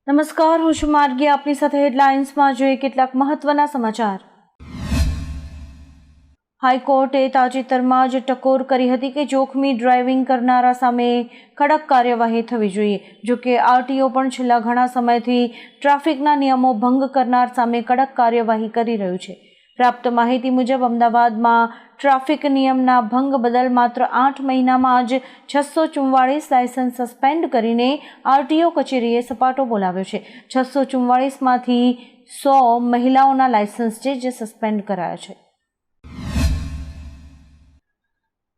નમસ્કાર, હું છું માર્ગી. આપની સાથે હેડલાઇન્સમાં જોઈએ કેટલાક મહત્વના સમાચાર. હાઈકોર્ટે તાજેતરમાં જ ટકોર કરી હતી કે જોખમી ડ્રાઇવિંગ કરનારા સામે કડક કાર્યવાહી થવી જોઈએ. જોકે આરટીઓ પણ છેલ્લા ઘણા સમયથી ટ્રાફિકના નિયમો ભંગ કરનાર સામે કડક કાર્યવાહી કરી રહ્યું છે. પ્રાપ્ત માહિતી મુજબ અમદાવાદમાં ટ્રાફિક નિયમના ભંગ બદલ માત્ર 8 મહિનામાં જ 644 લાયસન્સ સસ્પેન્ડ કરીને આરટીઓ કચેરીએ સપાટો બોલાવ્યો છે. 644માંથી 100 મહિલાઓના લાયસન્સ છે જે સસ્પેન્ડ કરાયા છે.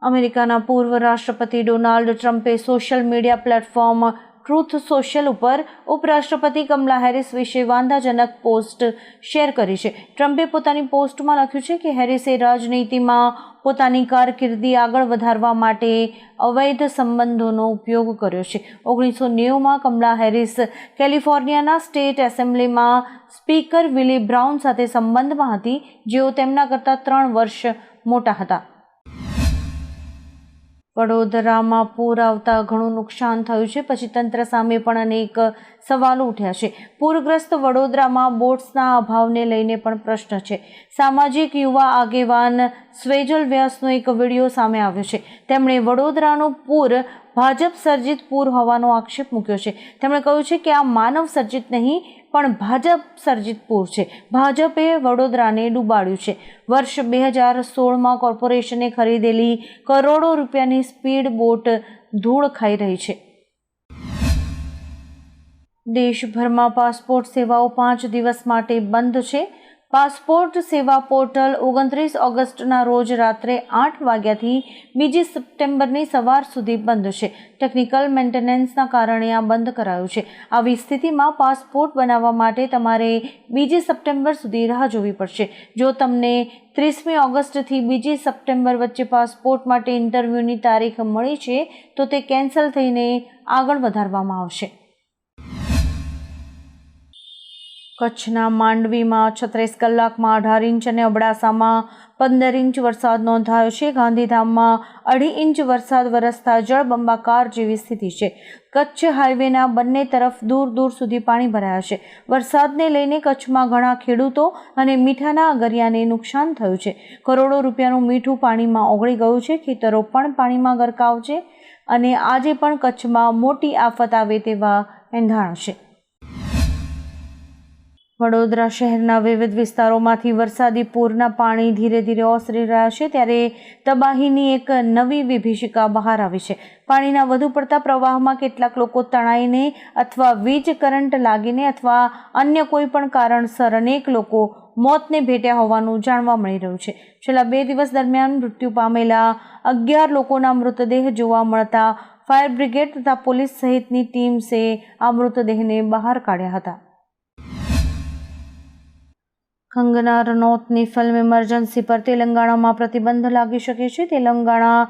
અમેરિકાના પૂર્વ રાષ્ટ્રપતિ ડોનાલ્ડ ટ્રમ્પે social media platform truth social ઉપર ઉપરાષ્ટ્રપતિ કમલા હેરિસ વિશે વાંધાજનક પોસ્ટ શેર કરી છે. ટ્રમ્પે પોતાની પોસ્ટમાં લખ્યું છે કે હેરિસે રાજનીતિમાં પોતાની કારકિર્દી આગળ વધારવા માટે અવૈધ સંબંધોનો ઉપયોગ કર્યો છે. 1990માં કમલા હેરિસ કેલિફોર્નિયાના સ્ટેટ એસેમ્બલીમાં સ્પીકર વિલી બ્રાઉન સાથે સંબંધમાં હતી, જેઓ તેમના કરતાં 3 વર્ષ મોટા હતા. વડોદરામાં પૂર આવતા ઘણું નુકસાન થયું છે, પછી તંત્ર સામે પણ અનેક સવાલો ઉઠ્યા છે. પૂરગ્રસ્ત વડોદરામાં બોટ્સના અભાવને લઈને પણ પ્રશ્ન છે. સામાજિક યુવા આગેવાન સ્વેજલ વ્યાસનો એક વિડીયો સામે આવ્યો છે. તેમણે વડોદરાનું પૂર ભાજપ સર્જિત પૂર હોવાનો આક્ષેપ મૂક્યો છે. તેમણે કહ્યું છે કે આ માનવ સર્જિત નહીં પણ ભાજપ સર્જિત પૂર છે. ભાજપે વડોદરાને ડૂબાડ્યું છે. વર્ષ 2016માં કોર્પોરેશને ખરીદેલી કરોડો રૂપિયાની સ્પીડ બોટ ધૂળ ખાઈ રહી છે. દેશભરમાં પાસપોર્ટ સેવાઓ 5 દિવસ માટે બંધ છે. પાસપોર્ટ સેવા પોર્ટલ 29 ઓગસ્ટના રોજ રાત્રે 8 વાગ્યાથી 2 સપ્ટેમ્બરની સવાર સુધી બંધ છે. ટેકનિકલ મેન્ટેનન્સના કારણે આ બંધ કરાયું છે. આવી સ્થિતિમાં પાસપોર્ટ બનાવવા માટે તમારે 2 સપ્ટેમ્બર સુધી રાહ જોવી પડશે. જો તમને 30મી ઓગસ્ટથી 2 સપ્ટેમ્બર વચ્ચે પાસપોર્ટ માટે ઇન્ટરવ્યૂની તારીખ મળી છે તો તે કેન્સલ થઈને આગળ વધારવામાં આવશે. કચ્છના માંડવીમાં 36 કલાકમાં 18 ઇંચ અને અબડાસામાં 15 ઇંચ વરસાદ નોંધાયો છે. ગાંધીધામમાં 2.5 ઇંચ વરસાદ વરસતા જળબંબાકાર જેવી સ્થિતિ છે. કચ્છ હાઈવેના બંને તરફ દૂર દૂર સુધી પાણી ભરાયા છે. વરસાદને લઈને કચ્છમાં ઘણા ખેડૂતો અને મીઠાના અગરિયાને નુકસાન થયું છે. કરોડો રૂપિયાનું મીઠું પાણીમાં ઓગળી ગયું છે. ખેતરો પણ પાણીમાં ગરકાવ છે અને આજે પણ કચ્છમાં મોટી આફત આવે તેવા એંધાણ છે. વડોદરા શહેરના વિવિધ વિસ્તારોમાંથી વરસાદી પૂરના પાણી ધીરે ધીરે ઓસરી રહ્યા છે, ત્યારે તબાહીની એક નવી વિભીષિકા બહાર આવી છે. પાણીના વધુ પડતા પ્રવાહમાં કેટલાક લોકો તણાઈને અથવા વીજ કરંટ લાગીને અથવા અન્ય કોઈ પણ કારણસર અનેક લોકો મોતને ભેટ્યા હોવાનું જાણવા મળી રહ્યું છે. છેલ્લા 2 દિવસ દરમિયાન મૃત્યુ પામેલા 11 લોકોના મૃતદેહ જોવા મળતા ફાયર બ્રિગેડ તથા પોલીસ સહિતની ટીમ્સે આ મૃતદેહને બહાર કાઢ્યા હતા. કંગના રનૌતની ફિલ્મ ઇમરજન્સી પર તેલંગાણામાં પ્રતિબંધ લાગી શકે છે. તેલંગાણા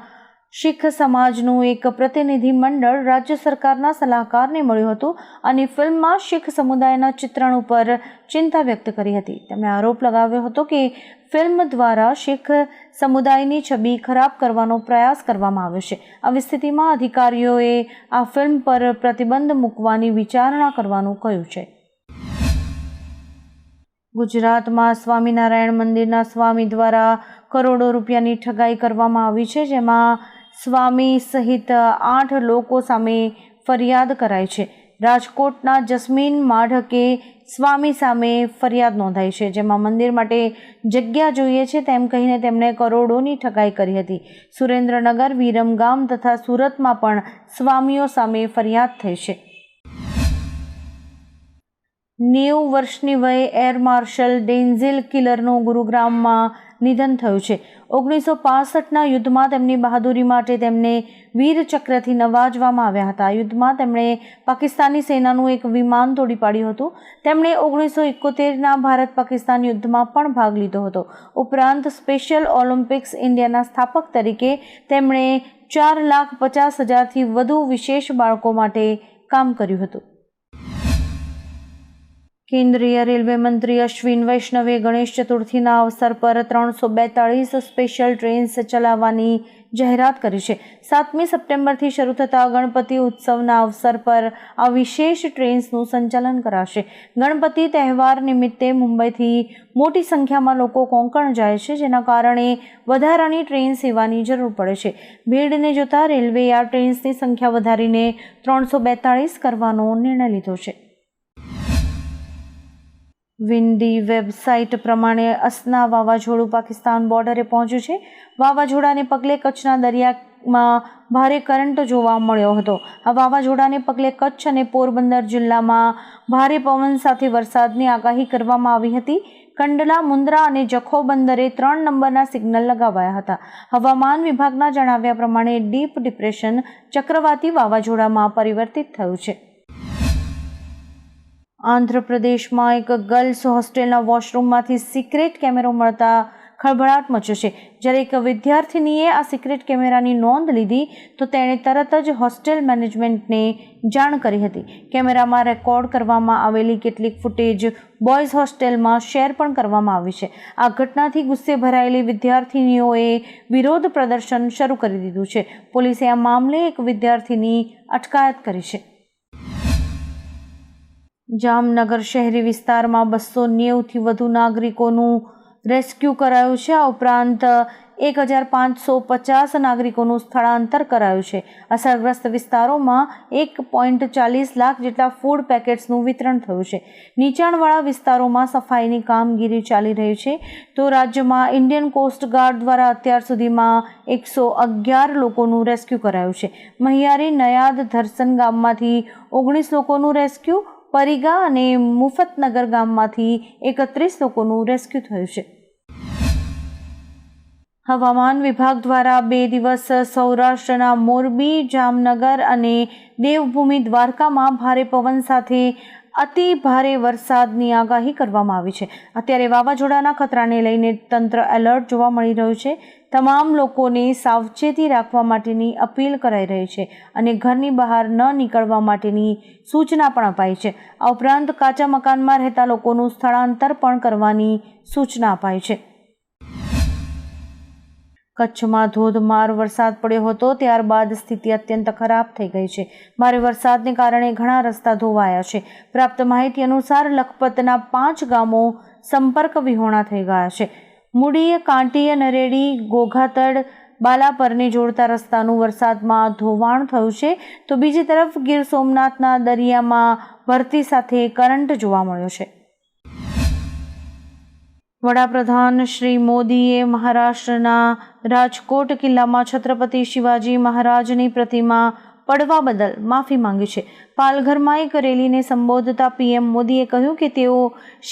શીખ સમાજનું એક પ્રતિનિધિ મંડળ રાજ્ય સરકારના સલાહકારને મળ્યું હતું અને ફિલ્મમાં શીખ સમુદાયના ચિત્રણ ઉપર ચિંતા વ્યક્ત કરી હતી. તેમણે આરોપ લગાવ્યો હતો કે ફિલ્મ દ્વારા શીખ સમુદાયની છબી ખરાબ કરવાનો પ્રયાસ કરવામાં આવ્યો છે. આવી સ્થિતિમાં અધિકારીઓએ આ ફિલ્મ પર પ્રતિબંધ મૂકવાની વિચારણા કરવાનું કહ્યું છે. ગુજરાતમાં સ્વામિનારાયણ મંદિરના સ્વામી દ્વારા કરોડો રૂપિયાની ઠગાઈ કરવામાં આવી છે, જેમાં સ્વામી સહિત 8 લોકો સામે ફરિયાદ કરાઈ છે. રાજકોટના જસ્મીન માઢકે સ્વામી સામે ફરિયાદ નોંધાઈ છે, જેમાં મંદિર માટે જગ્યા જોઈએ છે તેમ કહીને તેમણે કરોડોની ઠગાઈ કરી હતી. સુરેન્દ્રનગર, વિરમગામ તથા સુરતમાં પણ સ્વામીઓ સામે ફરિયાદ થઈ છે. 90 વર્ષની વયે એર માર્શલ ડેન્ઝિલ કિલરનું ગુરુગ્રામમાં નિધન થયું છે. 1965ના યુદ્ધમાં તેમની બહાદુરી માટે તેમને વીર ચક્રથી નવાજવામાં આવ્યા હતા. યુદ્ધમાં તેમણે પાકિસ્તાની સેનાનું એક વિમાન તોડી પાડ્યું હતું. તેમણે 1971ના ભારત પાકિસ્તાન યુદ્ધમાં પણ ભાગ લીધો હતો. ઉપરાંત સ્પેશિયલ ઓલિમ્પિક્સ ઇન્ડિયાના સ્થાપક તરીકે તેમણે 4,50,000થી વધુ વિશેષ બાળકો માટે કામ કર્યું હતું. કેન્દ્રીય રેલવે મંત્રી અશ્વિન વૈષ્ણવે ગણેશ ચતુર્થીના અવસર પર 342 સ્પેશિયલ ટ્રેન્સ ચલાવવાની જાહેરાત કરી છે. 7મી સપ્ટેમ્બરથી શરૂ થતા ગણપતિ ઉત્સવના અવસર પર આ વિશેષ ટ્રેન્સનું સંચાલન કરાશે. ગણપતિ તહેવાર નિમિત્તે મુંબઈથી મોટી સંખ્યામાં લોકો કોંકણ જાય છે, જેના કારણે વધારાની ટ્રેન સેવાની જરૂર પડે છે. ભીડને જોતા રેલવેએ આ ટ્રેન્સની સંખ્યા વધારીને 342 કરવાનો નિર્ણય લીધો છે. વિન્ડી વેબસાઇટ પ્રમાણે અસના વાવાઝોડું પાકિસ્તાન બોર્ડરે પહોંચ્યું છે. વાવાઝોડાને પગલે કચ્છના દરિયામાં ભારે કરંટ જોવા મળ્યો હતો. આ વાવાઝોડાને પગલે કચ્છ અને પોરબંદર જિલ્લામાં ભારે પવન સાથે વરસાદની આગાહી કરવામાં આવી હતી. કંડલા, મુન્દ્રા અને જખૌ બંદરે 3 નંબરના સિગ્નલ લગાવાયા હતા. હવામાન વિભાગના જણાવ્યા પ્રમાણે ડીપ ડિપ્રેશન ચક્રવાતી વાવાઝોડામાં પરિવર્તિત થયું છે. આંધ્રપ્રદેશમાં એક ગર્લ્સ હોસ્ટેલના વોશરૂમમાંથી સિક્રેટ કેમેરો મળતા ખળભળાટ મચ્યો છે. જ્યારે એક વિદ્યાર્થિનીએ આ સિક્રેટ કેમેરાની નોંધ લીધી તો તેણે તરત જ હોસ્ટેલ મેનેજમેન્ટને જાણ કરી હતી. કેમેરામાં રેકોર્ડ કરવામાં આવેલી કેટલીક ફૂટેજ બોયઝ હોસ્ટેલમાં શેર પણ કરવામાં આવી છે. આ ઘટનાથી ગુસ્સે ભરાયેલી વિદ્યાર્થિનીઓએ વિરોધ પ્રદર્શન શરૂ કરી દીધું છે. પોલીસે આ મામલે એક વિદ્યાર્થીની અટકાયત કરી છે. જામનગર શહેરી વિસ્તારમાં 290થી વધુ નાગરિકોનું રેસ્ક્યુ કરાયું છે. આ ઉપરાંત 1550 નાગરિકોનું સ્થળાંતર કરાયું છે. અસરગ્રસ્ત વિસ્તારોમાં 1.40 લાખ જેટલા ફૂડ પેકેટ્સનું વિતરણ થયું છે. નીચાણવાળા વિસ્તારોમાં સફાઈની કામગીરી ચાલી રહી છે. તો રાજ્યમાં ઇન્ડિયન કોસ્ટ ગાર્ડ દ્વારા અત્યાર સુધીમાં 111 લોકોનું રેસ્ક્યુ કરાયું છે. મહિયારી નયાદ ધરસન ગામમાંથી 19 લોકોનું રેસ્ક્યુ, પરિગા અને મુફતનગર ગામમાંથી 31 લોકોનું રેસ્ક્યુ થયું છે. હવામાન વિભાગ દ્વારા 2 દિવસ સૌરાષ્ટ્રના મોરબી, જામનગર અને દેવભૂમિ દ્વારકામાં ભારે પવન સાથે અતિ ભારે વરસાદની આગાહી કરવામાં આવી છે. અત્યારે વાવાઝોડાના ખતરાને લઈને તંત્ર એલર્ટ જોવા મળી રહ્યું છે. તમામ લોકોને સાવચેતી રાખવા માટેની અપીલ કરાઈ રહી છે અને ઘરની બહાર ન નીકળવા માટેની સૂચના પણ અપાઈ છે. આ ઉપરાંત કાચા મકાનમાં રહેતા લોકોનું સ્થળાંતર પણ કરવાની સૂચના અપાઈ છે. કચ્છમાં ધોધમાર વરસાદ પડ્યો હતો, ત્યારબાદ સ્થિતિ અત્યંત ખરાબ થઈ ગઈ છે. ભારે વરસાદને કારણે ઘણા રસ્તા ધોવાયા છે. પ્રાપ્ત માહિતી અનુસાર લખપતના 5 ગામો સંપર્ક વિહોણા થઈ ગયા છે. મૂડી, કાંટી, નરેડી, ઘોઘાતડ, બાલાપરને જોડતા રસ્તાનું વરસાદમાં ધોવાણ થયું છે. તો બીજી તરફ ગીર સોમનાથના દરિયામાં ભરતી સાથે કરંટ જોવા મળ્યો છે. વડાપ્રધાન શ્રી મોદીએ મહારાષ્ટ્રના રાજકોટ કિલ્લામાં છત્રપતિ શિવાજી મહારાજની પ્રતિમા પડવા બદલ માફી માંગી છે. પાલઘરમાં એક રેલીને સંબોધતા પીએમ મોદીએ કહ્યું કે તેઓ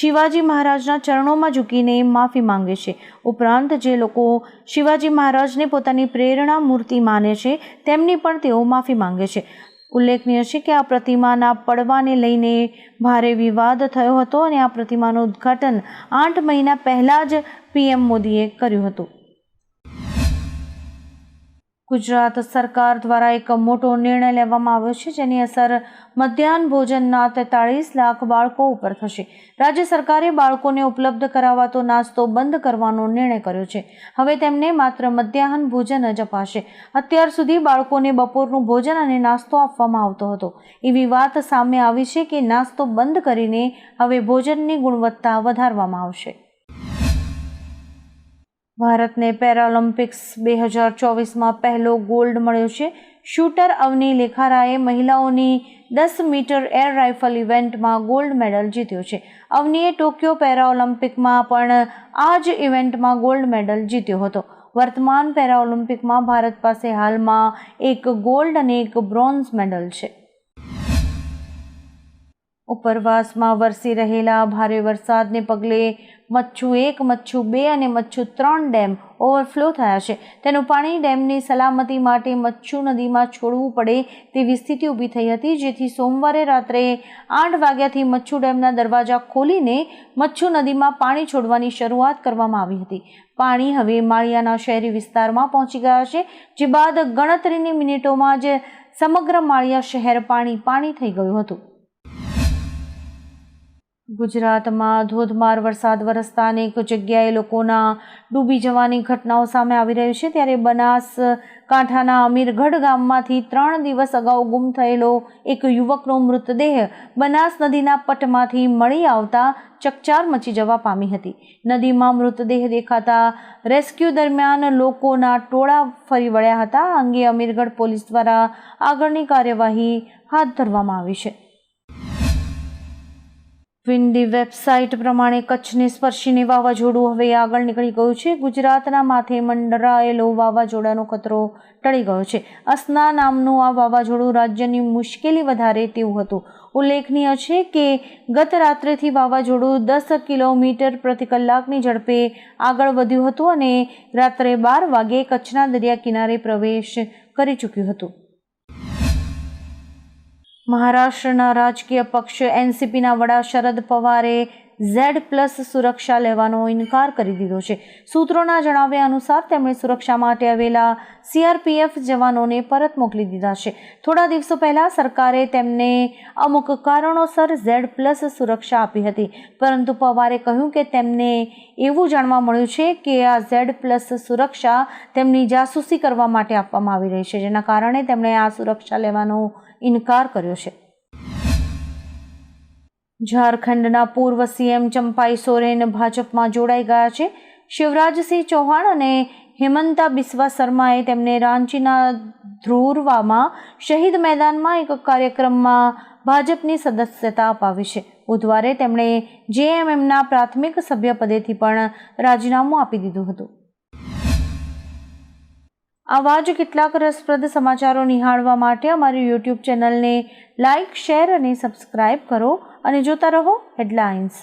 શિવાજી મહારાજના ચરણોમાં ઝૂકીને માફી માંગે છે. ઉપરાંત જે લોકો શિવાજી મહારાજને પોતાની પ્રેરણા મૂર્તિ માને છે તેમની પણ તેઓ માફી માંગે છે. ઉલ્લેખનીય છે કે આ પ્રતિમાના પડવાને લઈને ભારે વિવાદ થયો હતો અને આ પ્રતિમાનું ઉદ્ઘાટન 8 મહિના પહેલાં જ પીએમ મોદીએ કર્યું હતું. ગુજરાત સરકાર દ્વારા એક મોટો નિર્ણય લેવામાં આવ્યો છે, જેની અસર મધ્યાહન ભોજનના 43 લાખ બાળકો ઉપર થશે. રાજ્ય સરકારે બાળકોને ઉપલબ્ધ કરાવાતો નાસ્તો બંધ કરવાનો નિર્ણય કર્યો છે. હવે તેમને માત્ર મધ્યાહન ભોજન જ અપાશે. અત્યાર સુધી બાળકોને બપોરનું ભોજન અને નાસ્તો આપવામાં આવતો હતો. એવી વાત સામે આવી છે કે નાસ્તો બંધ કરીને હવે ભોજનની ગુણવત્તા વધારવામાં આવશે. ભારતને પેરાલિમ્પિક્સ 2024માં પહેલો ગોલ્ડ મળ્યો છે. શૂટર અવની લેખારાએ મહિલાઓની 10 મીટર એર રાઇફલ ઇવેન્ટમાં ગોલ્ડ મેડલ જીત્યો છે. અવનીએ ટોક્યો પેરાઓલિમ્પિકમાં પણ આ જ ઇવેન્ટમાં ગોલ્ડ મેડલ જીત્યો હતો. વર્તમાન પેરાઓલિમ્પિકમાં ભારત પાસે હાલમાં 1 ગોલ્ડ અને 1 બ્રોન્ઝ મેડલ છે. ઉપરવાસમાં વરસી રહેલા ભારે વરસાદને પગલે મચ્છુ 1, મચ્છુ 2 અને મચ્છુ 3 ડેમ ઓવરફ્લો થયા છે. તેનું પાણી ડેમની સલામતી માટે મચ્છુ નદીમાં છોડવું પડે તેવી સ્થિતિ ઊભી થઈ હતી, જેથી સોમવારે રાત્રે 8 વાગ્યાથી મચ્છુ ડેમના દરવાજા ખોલીને મચ્છુ નદીમાં પાણી છોડવાની શરૂઆત કરવામાં આવી હતી. પાણી હવે માળિયાના શહેરી વિસ્તારમાં પહોંચી ગયા છે, જે બાદ ગણતરીની મિનિટોમાં જ સમગ્ર માળિયા શહેર પાણી થઈ ગયું હતું. ગુજરાતમાં ધોધમાર વરસાદ વરસતા અનેક જગ્યાએ લોકોના ડૂબી જવાની ઘટનાઓ સામે આવી રહી છે, ત્યારે બનાસકાંઠાના અમીરગઢ ગામમાંથી 3 દિવસ અગાઉ ગુમ થયેલો એક યુવકનો મૃતદેહ બનાસ નદીના પટમાંથી મળી આવતા ચકચાર મચી જવા પામી હતી. નદીમાં મૃતદેહ દેખાતા રેસ્ક્યુ દરમિયાન લોકોના ટોળા ફરી વળ્યા હતા. આ અંગે અમીરગઢ પોલીસ દ્વારા આગળની કાર્યવાહી હાથ ધરવામાં આવી છે. વિન્ડી વેબસાઇટ પ્રમાણે કચ્છને સ્પર્શીને વાવાઝોડું હવે આગળ નીકળી ગયું છે. ગુજરાતના માથે મંડરાયેલો વાવાઝોડાનો ખતરો ટળી ગયો છે. અસના નામનું આ વાવાઝોડું રાજ્યની મુશ્કેલી વધારે તેવું હતું. ઉલ્લેખનીય છે કે ગત રાત્રેથી વાવાઝોડું 10 કિલોમીટર પ્રતિ કલાકની ઝડપે આગળ વધ્યું હતું અને રાત્રે 12 વાગે કચ્છના દરિયા કિનારે પ્રવેશ કરી ચૂક્યું હતું. મહારાષ્ટ્રના રાજકીય પક્ષ એનસીપીના વડા શરદ પવારે Z+ સુરક્ષા લેવાનો ઇનકાર કરી દીધો છે. સૂત્રોના જણાવ્યા અનુસાર તેમણે સુરક્ષા માટે આવેલા CRPF જવાનોને પરત મોકલી દીધા છે. થોડા દિવસો પહેલા સરકારે તેમને અમુક કારણોસર Z+ સુરક્ષા આપી હતી, પરંતુ પવારે કહ્યું કે તેમને એવું જાણવા મળ્યું છે કે આ Z+ સુરક્ષા તેમની જાસૂસી કરવા માટે આપવામાં આવી રહી છે, જેના કારણે તેમણે આ સુરક્ષા લેવાનો ઇનકાર કર્યો છે. ઝારખંડના પૂર્વ CM ચંપાઈ સોરેન ભાજપમાં જોડાઈ ગયા છે. શિવરાજસિંહ ચૌહાણ અને હેમંતા બિસ્વા શર્માએ તેમને રાંચીના ધ્રુવામાં શહીદ મેદાનમાં એક કાર્યક્રમમાં ભાજપની સદસ્યતા અપાવી છે. બુધવારે તેમણે JMMના પ્રાથમિક સભ્ય પદેથી પણ રાજીનામું આપી દીધું હતું. આવા જ કેટલાક રસપ્રદ સમાચારો નિહાળવા માટે અમારી YouTube ચેનલને લાઇક, શેર અને સબસ્ક્રાઇબ કરો અને જોતા રહો હેડલાઇન્સ.